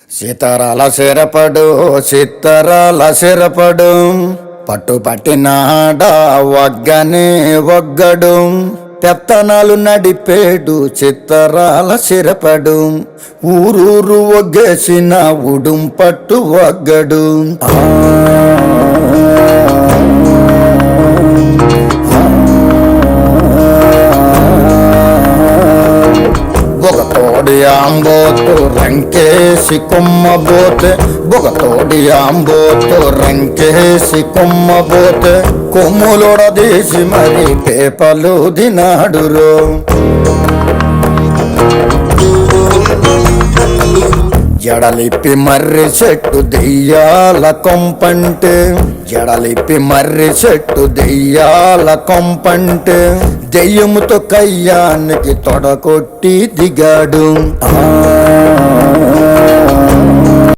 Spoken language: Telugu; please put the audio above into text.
సీతారాల సిరపడు చిత్తరాల సిరపడు పట్టు పట్టినాడ వగ్గనే వగ్గడు పెత్తనాలు నడిపేడు చిత్తరాల సిరపడు ఊరూరు ఒగ్గేసిన ఉడుం పట్టు వగ్గడు బొగతోడి ఆంబోతు రంకేసి కొమ్మబోతే బొగతోడి ఆంబోతు రంకేసి కొమ్మబోతే కొమ్ములొడదీసి మరి పేపలు దినాడురో జడలిప్పి మర్రి చెట్టు దెయ్యాల కొంపంటే జడలిప్పి మర్రి చెట్టు దెయ్యాల కొంపంటే దెయ్యముతో కయ్యానికి తొడకొట్టి దిగాడు